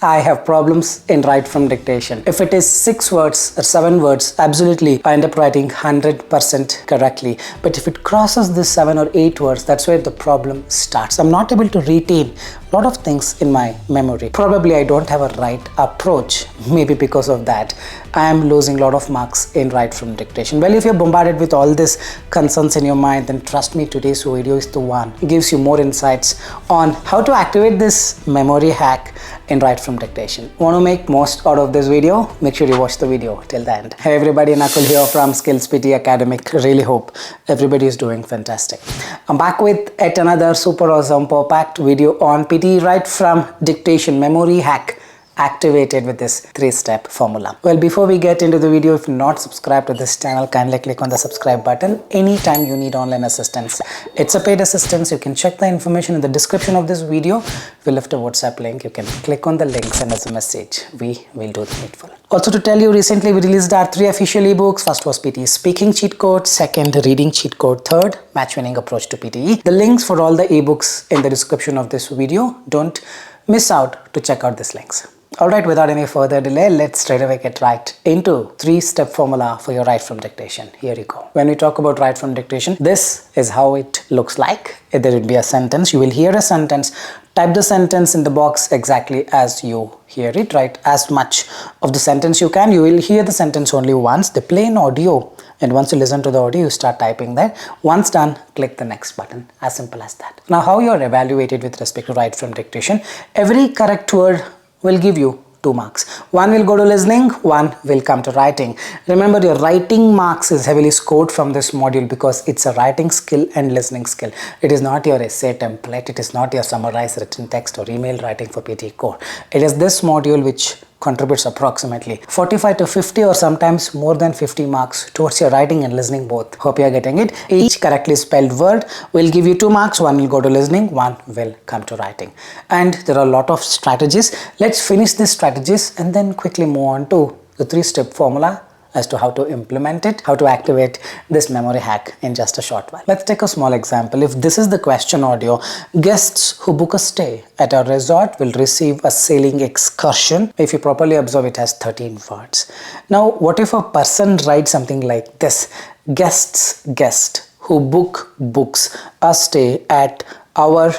I have problems in write from dictation. If it is 6 words or 7 words, absolutely I end up writing 100% correctly. But if it crosses this 7 or 8 words, that's where the problem starts. I'm not able to retain a lot of things in my memory. Probably I don't have a right approach. Maybe because of that, I am losing a lot of marks in write from dictation. Well, if you're bombarded with all these concerns in your mind, then trust me, today's video is the one. It gives you more insights on how to activate this memory hack in write from dictation. Want to make most out of this video? Make sure you watch the video till the end. Hey everybody, Nakul here from SKILLS PTE ACADEMIC. Really hope everybody is doing fantastic. I'm back with yet another super awesome packed video on PTE write from dictation memory hack activated with this 3-step formula. Well, before we get into the video, if you're not subscribed to this channel, kindly click on the subscribe button anytime you need online assistance. It's a paid assistance. You can check the information in the description of this video. We left a WhatsApp link. You can click on the link, send us a message. We will do the needful. Also to tell you, recently we released our 3 official ebooks. First was PTE speaking cheat code, second reading cheat code, third match winning approach to PTE. The links for all the ebooks in the description of this video. Don't miss out to check out these links. Alright, without any further delay, let's straight away get right into 3-step formula for your write from dictation. Here you go. When we talk about write from dictation, this is how it looks like. There will be a sentence. You will hear a sentence. Type the sentence in the box exactly as you hear it. Write as much of the sentence you can. You will hear the sentence only once, the plain audio. And once you listen to the audio, you start typing that. Once done, click the next button. As simple as that. Now, how you are evaluated with respect to write from dictation? Every correct word will give you 2 marks. 1 will go to listening, 1 will come to writing. Remember, your writing marks is heavily scored from this module because it's a writing skill and listening skill. It is not your essay template. It is not your summarized written text or email writing for PTE core. It is this module which contributes approximately 45 to 50 or sometimes more than 50 marks towards your writing and listening both. Hope you are getting it. Each correctly spelled word will give you 2 marks. 1 will go to listening, 1 will come to writing. And there are a lot of strategies. Let's finish these strategies and then quickly move on to the 3-step formula as to how to implement it, how to activate this memory hack in just a short while. Let's take a small example. If this is the question audio, guests who book a stay at a resort will receive a sailing excursion. If you properly observe, it has 13 words. Now, what if a person writes something like this? Guest who books a stay at your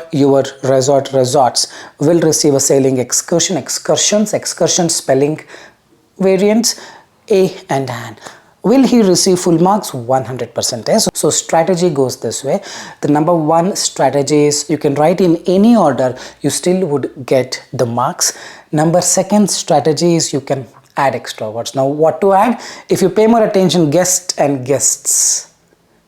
resorts will receive a sailing excursion. Excursion spelling variants, A and an. Will he receive full marks? 100%. So strategy goes this way. The number 1 strategy is you can write in any order, you still would get the marks. Number 2nd strategy is you can add extra words. Now what to add? If you pay more attention, guest and guests,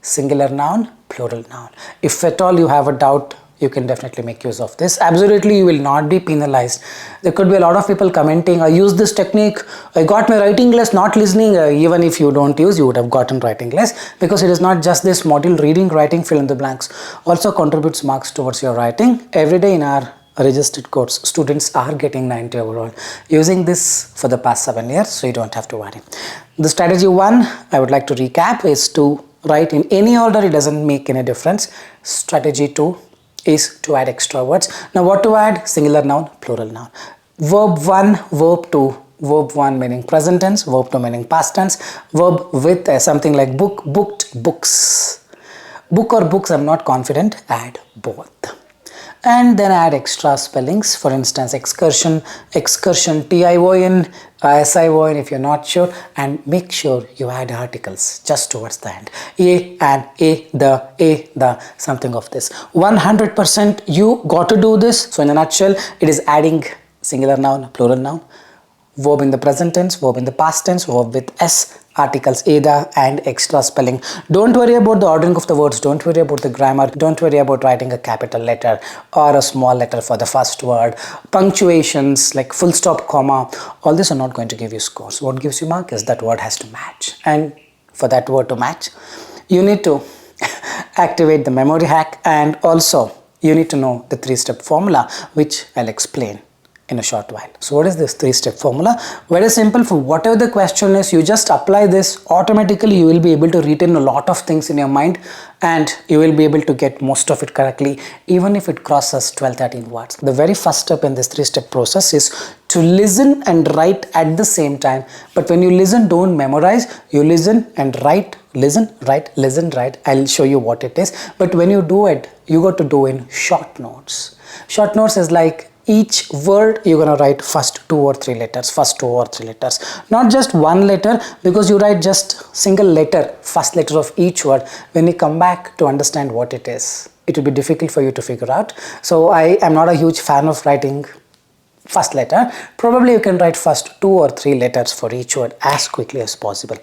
singular noun, plural noun. If at all you have a doubt, you can definitely make use of this. Absolutely, you will not be penalized. There could be a lot of people commenting, I use this technique, I got my writing less, not listening. Even if you don't use, you would have gotten writing less, because it is not just this module, reading, writing, fill in the blanks also contributes marks towards your writing. Every day in our registered course, students are getting 90 overall using this for the past 7 years, so you don't have to worry. The strategy 1, I would like to recap, is to write in any order. It doesn't make any difference. Strategy 2 is to add extra words. Now what to add? Singular noun, plural noun. Verb 1, verb 2. Verb 1 meaning present tense, verb 2 meaning past tense. Verb with something like book, booked, books. Book or books, I'm not confident. Add both. And then add extra spellings. For instance, excursion, T-I-O-N, S-I-O-N if you're not sure. And make sure you add articles just towards the end. The, something of this. 100% you got to do this. So in a nutshell, it is adding singular noun, plural noun, verb in the present tense, verb in the past tense, verb with S, articles, the, and extra spelling. Don't worry about the ordering of the words. Don't worry about the grammar. Don't worry about writing a capital letter or a small letter for the first word. Punctuations like full stop, comma, all these are not going to give you scores. What gives you mark is that word has to match. And for that word to match, you need to activate the memory hack, and also you need to know the 3-step formula, which I'll explain in a short while. So what is this 3-step formula? Very simple. For whatever the question is, you just apply this. Automatically you will be able to retain a lot of things in your mind, and you will be able to get most of it correctly, even if it crosses 12-13 words. The very first step in this 3-step process is to listen and write at the same time. But when you listen, don't memorize. You listen and write. Listen, write, listen, write. I'll show you what it is. But when you do it, you got to do in short notes. Short notes is like each word you're going to write first 2 or 3 letters, not just one letter, because you write just single letter, first letter of each word. When you come back to understand what it is, it will be difficult for you to figure out. So I am not a huge fan of writing first letter. Probably you can write first 2 or 3 letters for each word as quickly as possible.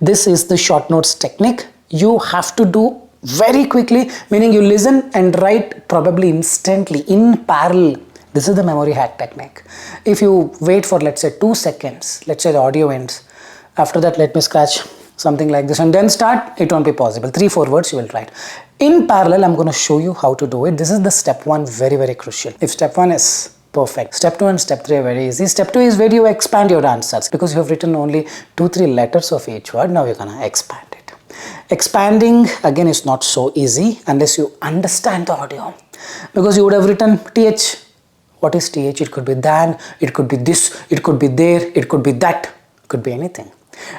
This is the short notes technique. You have to do very quickly, meaning you listen and write probably instantly in parallel. This is the memory hack technique. If you wait for, let's say, 2 seconds, let's say the audio ends, after that let me scratch something like this and then start, it won't be possible. 3-4 words you will write. In parallel, I'm going to show you how to do it. This is the step 1, very, very crucial. If step 1 is perfect, step 2 and step 3 are very easy. Step 2 is where you expand your answers, because you have written only 2-3 letters of each word. Now you're going to expand it. Expanding again is not so easy unless you understand the audio, because you would have written th. What is th? It could be than, it could be this, it could be there, it could be that, it could be anything,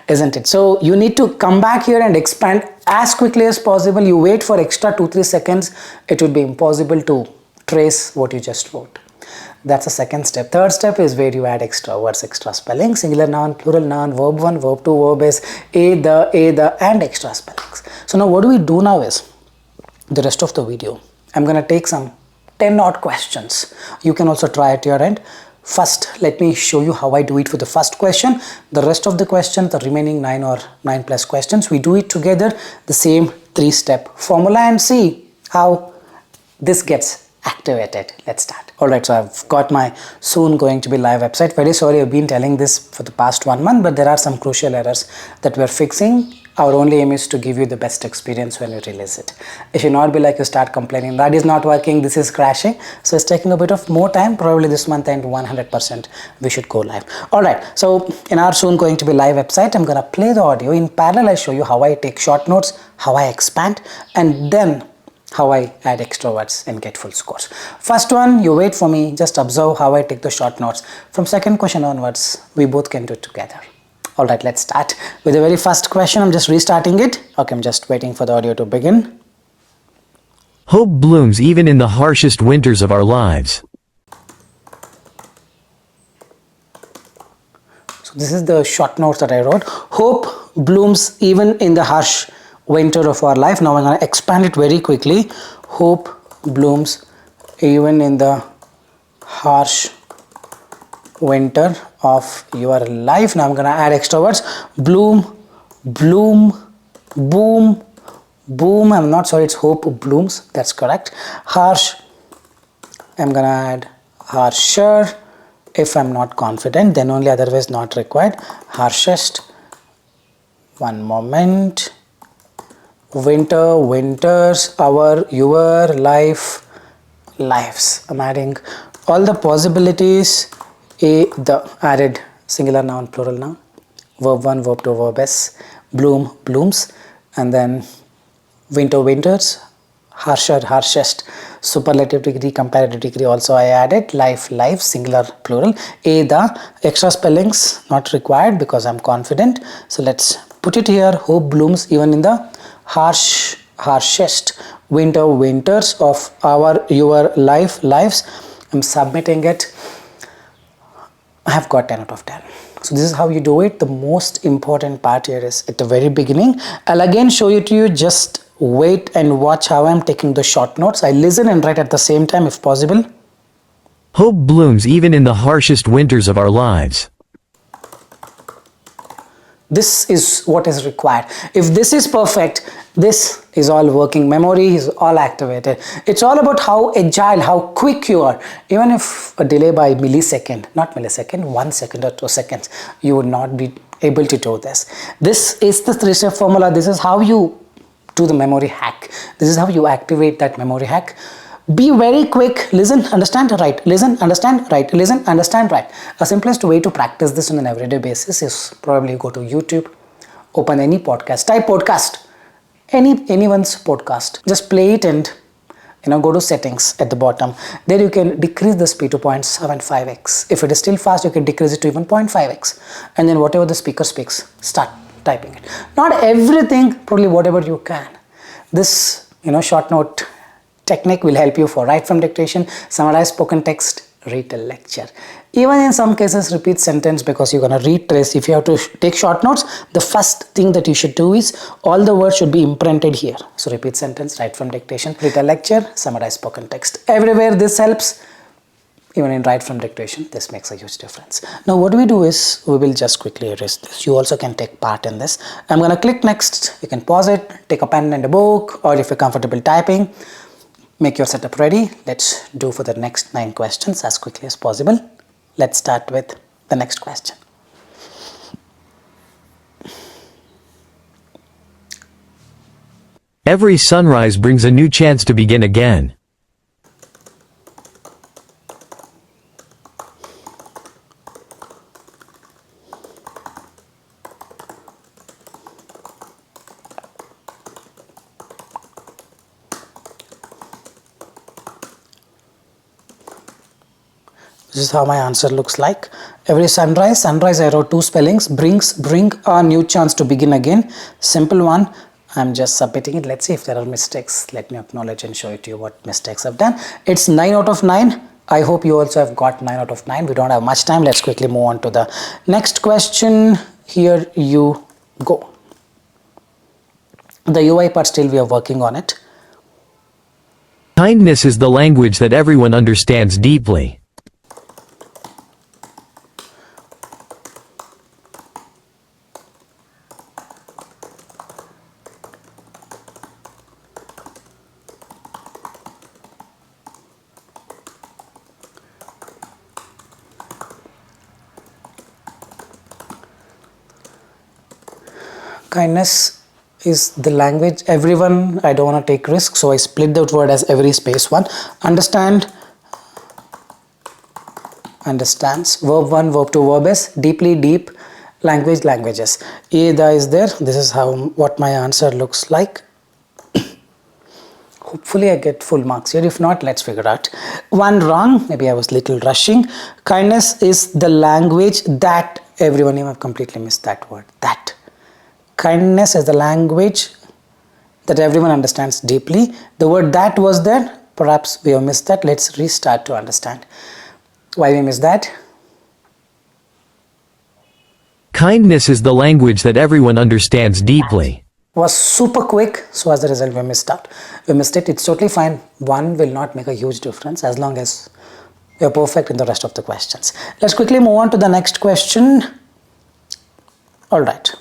isn't it? So you need to come back here and expand as quickly as possible. You wait for extra 2-3 seconds, it would be impossible to trace what you just wrote. That's the second step. Third step is where you add extra words, extra spelling, singular noun, plural noun, verb 1, verb 2, verb is a, the, and extra spellings. So now what do we do now is, the rest of the video, I'm going to take some 10 odd questions. You can also try at your end. First, let me show you how I do it for the first question. The rest of the questions, the remaining 9 or 9 plus questions, we do it together, the same 3-step formula, and see how this gets activated. Let's start. Alright, so I've got my soon going to be live website. Very sorry, I've been telling this for the past 1 month, but there are some crucial errors that we're fixing. Our only aim is to give you the best experience when you release it. It should not be like you start complaining, that is not working, this is crashing. So it's taking a bit of more time. Probably this month and 100% we should go live. Alright, so in our soon going to be live website, I'm going to play the audio. In parallel, I show you how I take short notes, how I expand, and then how I add extra words and get full scores. First one, you wait for me, just observe how I take the short notes. From second question onwards, we both can do it together. Alright, let's start with the very first question. I'm just restarting it. Okay, I'm just waiting for the audio to begin. Hope blooms even in the harshest winters of our lives. So this is the short notes that I wrote. Hope blooms even in the harsh winter of our life. Now I'm going to expand it very quickly. Hope blooms even in the harsh winter of your life. Now I'm going to add extra words. Bloom, bloom, boom, boom. I'm not sorry, it's hope blooms. That's correct. Harsh, I'm going to add harsher. If I'm not confident, then only, otherwise not required. Harshest. One moment. Winter, winters, our, your, life, lives. I'm adding all the possibilities. The added singular noun, plural noun, verb 1, verb 2, verb s, bloom, blooms, and then winter, winters, harsher, harshest, superlative degree, comparative degree also I added, life, lives, singular, plural, the extra spellings not required because I'm confident. So let's put it here. Hope blooms even in the harshest winter, winters of our, your, life, lives. I'm submitting it. I have got 10 out of 10. So this is how you do it. The most important part here is at the very beginning. I'll again show it to you. Just wait and watch how I'm taking the short notes. I listen and write at the same time if possible. Hope blooms even in the harshest winters of our lives. This is what is required. If this is perfect, this is all working. Memory is all activated. It's all about how agile, how quick you are. Even if a delay by millisecond, not millisecond, 1 second or 2 seconds, you would not be able to do this. This is the 3-step formula. This is how you do the memory hack. This is how you activate that memory hack. Be very quick. Listen, understand, write. Listen, understand, write. Listen, understand, write. A simplest way to practice this on an everyday basis is probably go to YouTube, open any podcast, type podcast, anyone's podcast. Just play it and go to settings at the bottom. There you can decrease the speed to 0.75x. If it is still fast, you can decrease it to even 0.5x. And then whatever the speaker speaks, start typing it. Not everything, probably whatever you can. This short note technique will help you for write from dictation, summarize spoken text, read a lecture. Even in some cases, repeat sentence, because you're going to retrace. If you have to take short notes, the first thing that you should do is all the words should be imprinted here. So repeat sentence, write from dictation, read a lecture, summarize spoken text. Everywhere this helps. Even in write from dictation, this makes a huge difference. Now what we do is, we will just quickly erase this. You also can take part in this. I'm going to click next. You can pause it, take a pen and a book, or if you're comfortable typing, make your setup ready. Let's do for the next 9 questions as quickly as possible. Let's start with the next question. Every sunrise brings a new chance to begin again. This is how my answer looks like. Every sunrise I wrote 2 spellings, bring a new chance to begin again. Simple one. I'm just submitting it. Let's see if there are mistakes. Let me acknowledge and show it to you what mistakes I've done. It's 9 out of 9. I hope you also have got 9 out of 9. We don't have much time. Let's quickly move on to the next question. Here you go. The UI part still we are working on it. Kindness is the language that everyone understands deeply. Kindness is the language everyone, I don't want to take risks, so I split that word as every space one. Understand, understands, verb 1, verb 2, verb S, deeply, deep, language, languages. Either is there. This is what my answer looks like. Hopefully I get full marks here. If not, let's figure out. One wrong, maybe I was little rushing. Kindness is the language that everyone, I've completely missed that word, that. Kindness is the language that everyone understands deeply. The word that was there, perhaps we have missed that. Let's restart to understand why we missed that. Kindness is the language that everyone understands deeply. Was super quick, so as a result we missed out. We missed it. It's totally fine. One will not make a huge difference as long as you're perfect in the rest of the questions. Let's quickly move on to the next question. All right.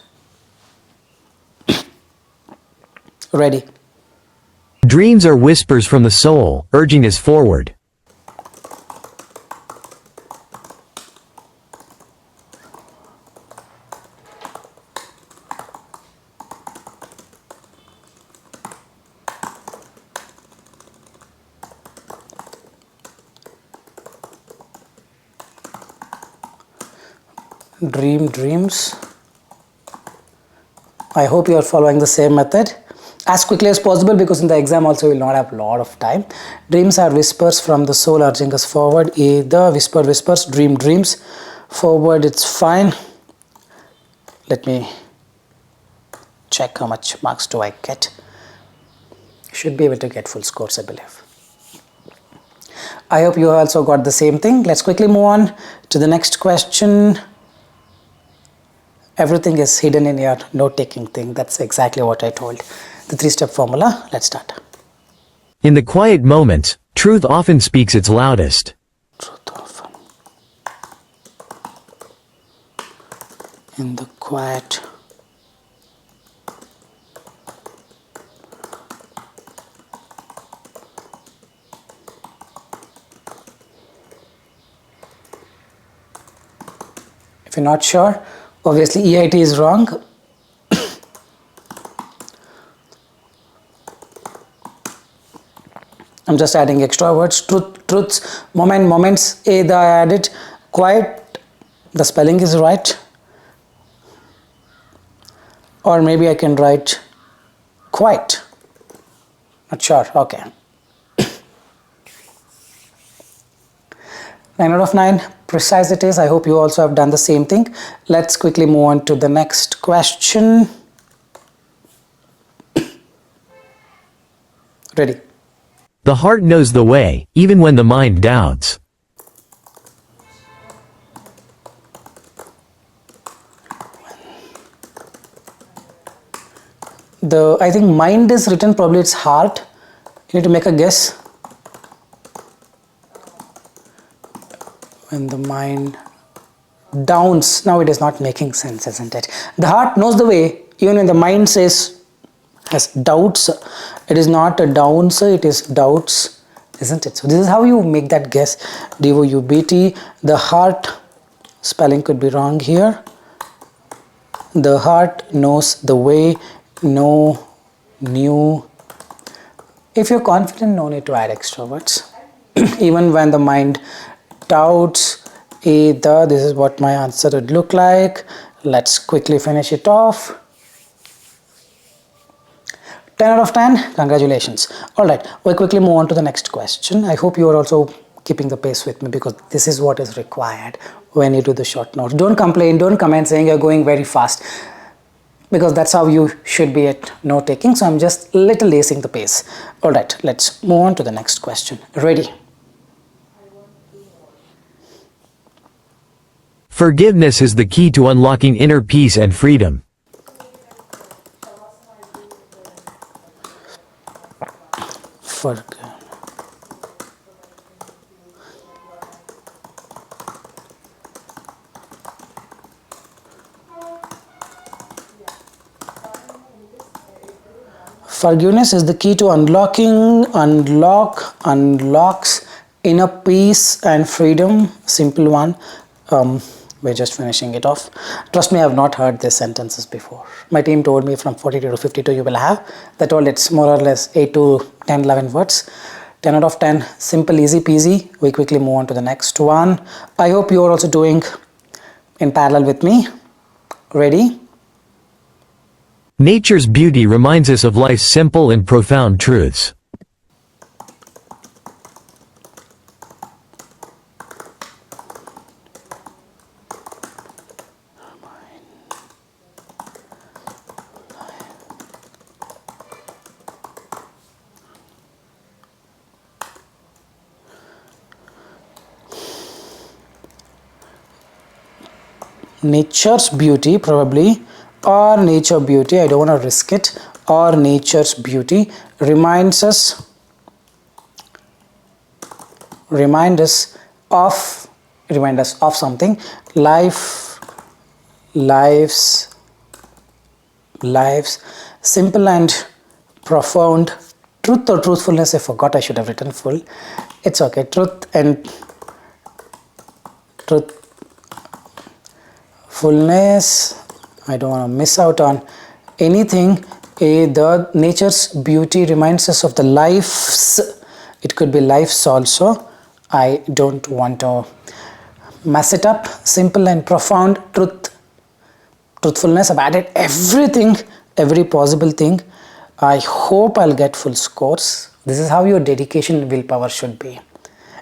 Ready. Dreams are whispers from the soul, urging us forward. Dreams. I hope you are following the same method as quickly as possible, because in the exam also you will not have a lot of time. Dreams are whispers from the soul urging us forward. Either whispers, dreams. Forward, it's fine. Let me check how much marks do I get. Should be able to get full scores, I believe. I hope you also got the same thing. Let's quickly move on to the next question. Everything is hidden in your note-taking thing. That's exactly what I told. The 3-step formula. Let's start. In the quiet moments, truth often speaks its loudest. Truth often. In the quiet. If you're not sure, obviously EIT is wrong. I'm just adding extra words. Truth, truths, moment, moments. A, the I added. Quiet, the spelling is right. Or maybe I can write quite. Not sure. Okay. 9 out of 9. Precise it is. I hope you also have done the same thing. Let's quickly move on to the next question. Ready. The heart knows the way, even when the mind doubts. I think mind is written, probably it's heart. You need to make a guess. When the mind downs, now it is not making sense, isn't it? The heart knows the way, even when the mind has doubts. It is not a downs, it is doubts, isn't it? So this is how you make that guess. D-O-U-B-T. The heart, spelling could be wrong here. The heart knows the way. No, new. If you're confident, no need to add extra words. Even when the mind doubts, either. This is what my answer would look like. Let's quickly finish it off. 10 out of 10. Congratulations. Alright, we'll quickly move on to the next question. I hope you are also keeping the pace with me, because this is what is required when you do the short notes. Don't complain, don't comment saying you're going very fast, because that's how you should be at note taking. So I'm just little lacing the pace. Alright, let's move on to the next question. Ready? Forgiveness is the key to unlocking inner peace and freedom. Forgiveness is the key to unlocks inner peace and freedom. Simple one. We're just finishing it off. Trust me, I have not heard these sentences before. My team told me from 42 to 52 you will have. That all, it's more or less 8 to 10, 11 words. 10 out of 10. Simple, easy peasy. We quickly move on to the next one. I hope you are also doing in parallel with me. Ready? Nature's beauty reminds us of life's simple and profound truths. Nature's beauty, probably, or nature beauty. I don't want to risk it. Or nature's beauty reminds us of something. Life's simple and profound truth or truthfulness. I forgot, I should have written full. It's okay. Truthfulness. I don't want to miss out on anything. The nature's beauty reminds us of the lives. It could be lives also. I don't want to mess it up. Simple and profound truthfulness. I've added everything, every possible thing. I hope I'll get full scores. This is how your dedication and willpower should be.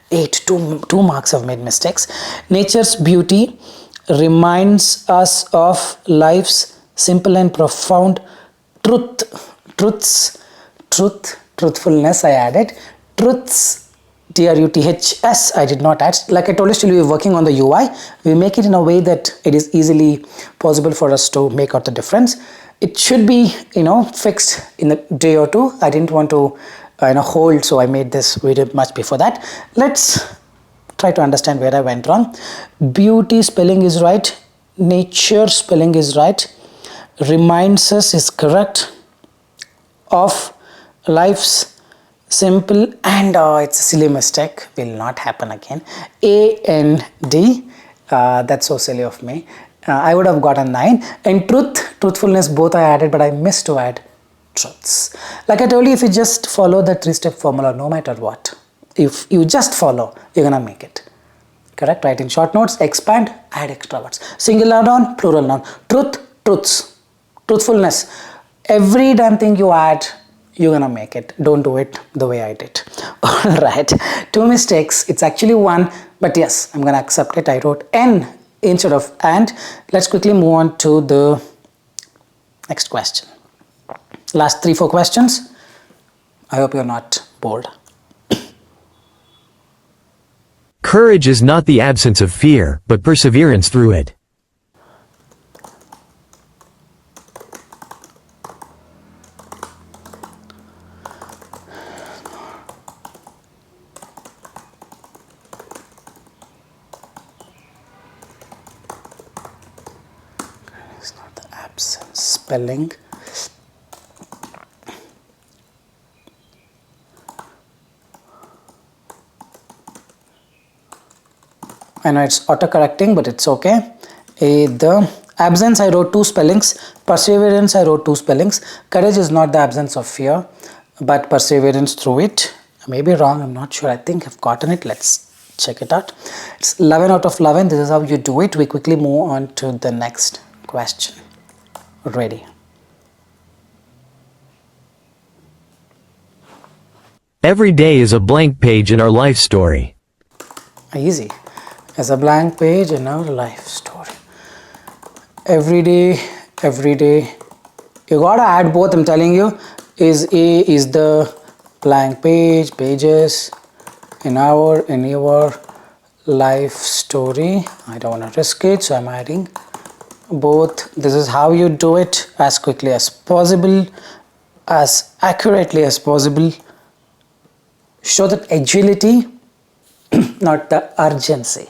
2 marks have made mistakes. Nature's beauty reminds us of life's simple and profound truthfulness. I added truths, truths. I did not add. Like I told you, still we are working on the UI. We make it in a way that it is easily possible for us to make out the difference. It should be, fixed in a day or two. I didn't want to, hold, so I made this video much before that. Let's try to understand where I went wrong. Beauty spelling is right. Nature spelling is right. Reminds us is correct. Of life's simple, and it's a silly mistake. Will not happen again. A-N-D. That's so silly of me. I would have got a 9. And truthfulness, both I added, but I missed to add truths. Like I told you, if you just follow the 3-step formula, no matter what, if you just follow, you're gonna make it. Correct? Write in short notes, expand, add extra words. Singular noun, plural noun. Truth, truths, truthfulness. Every damn thing you add, you're gonna make it. Don't do it the way I did. Alright, 2 mistakes. It's actually 1, but yes, I'm gonna accept it. I wrote N instead of and. Let's quickly move on to the next question. Last 3-4 questions. I hope you're not bored. Courage is not the absence of fear, but perseverance through it. It's not the absence. Spelling. I know it's auto-correcting, but it's okay. The absence, I wrote 2 spellings. Perseverance, I wrote 2 spellings. Courage is not the absence of fear, but perseverance through it. I may be wrong, I'm not sure. I think I've gotten it. Let's check it out. It's 11 out of 11. This is how you do it. We quickly move on to the next question. Ready. Every day is a blank page in our life story. Easy. As a blank page in our life story. Every day, you gotta add both. I'm telling you, is the blank page, pages in your life story. I don't want to risk it, so I'm adding both. This is how you do it, as quickly as possible, as accurately as possible. Show that agility, not the urgency.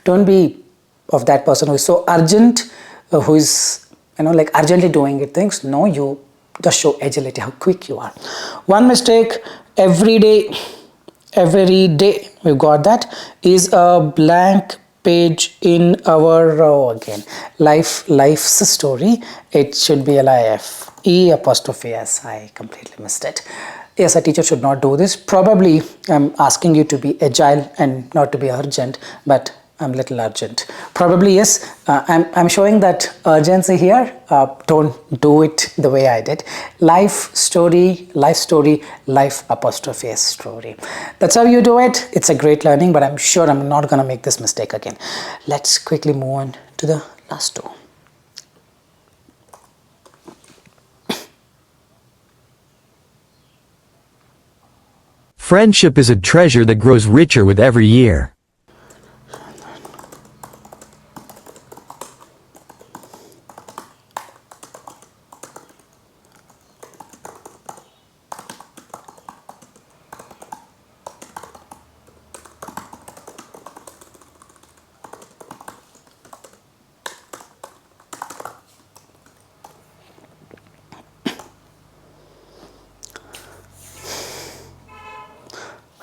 Don't be of that person who is so urgent, who is like urgently doing it things. No, you just show agility, how quick you are. 1 mistake. Every day we've got that, is a blank page in our again life's story. It should be LIFE'. I completely missed it. Yes, a teacher should not do this. Probably I'm asking you to be agile and not to be urgent, but I'm a little urgent. Probably yes, I'm showing that urgency here. Don't do it the way I did. Life story, life story, life''S story. That's how you do it. It's a great learning, but I'm sure I'm not going to make this mistake again. Let's quickly move on to the last 2. Friendship is a treasure that grows richer with every year.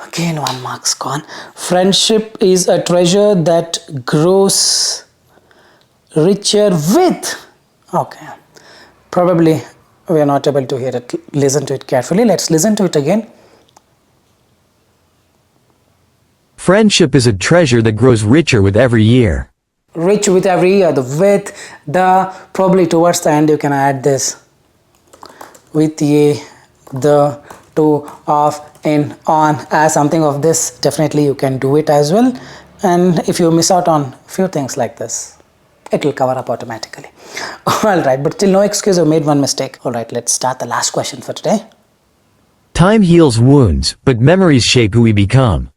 Again, 1 mark's gone. Friendship is a treasure that grows richer with. Okay. Probably we are not able to hear it. Listen to it carefully. Let's listen to it again. Friendship is a treasure that grows richer with every year. Rich with every year. The with, the, probably towards the end you can add this. With ye, the, to, of, in, on, as something of this. Definitely you can do it as well. And if you miss out on few things like this, it will cover up automatically. Alright, but still no excuse, I made 1 mistake. Alright, let's start the last question for today. Time heals wounds, but memories shape who we become.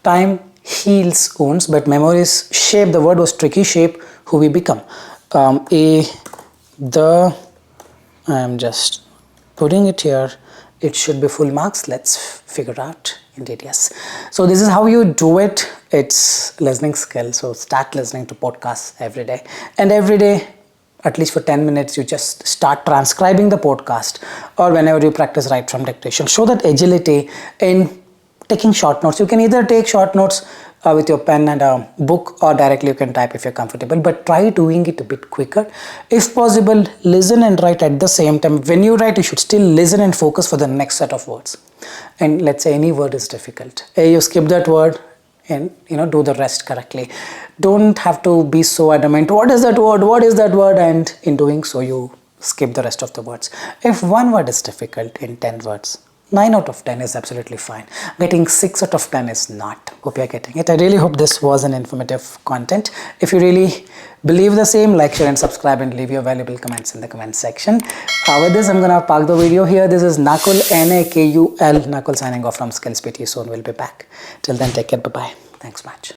Time heals wounds, but memories shape. The word was tricky. Shape who we become. I'm just putting it here. it should be full marks. Let's figure out. Indeed, yes. So this is how you do it. It's listening skill. So start listening to podcasts every day, and every day, at least for 10 minutes, you just start transcribing the podcast, or whenever you practice right from dictation. Show that agility in taking short notes. You can either take short notes with your pen and a book, or directly you can type if you're comfortable, but try doing it a bit quicker. If possible, listen and write at the same time. When you write, you should still listen and focus for the next set of words. And let's say any word is difficult, you skip that word and do the rest correctly. Don't have to be so adamant, what is that word, and in doing so you skip the rest of the words. If one word is difficult in 10 words, 9 out of 10 is absolutely fine. Getting 6 out of 10 is not. Hope you're getting it. I really hope this was an informative content. If you really believe the same, like, share and subscribe, and leave your valuable comments in the comment section. With this, I'm gonna park the video here. This is Nakul, Nakul, Nakul, signing off from SKILLS PTE. Soon we'll be back. Till then, take care. Bye-bye. Thanks much.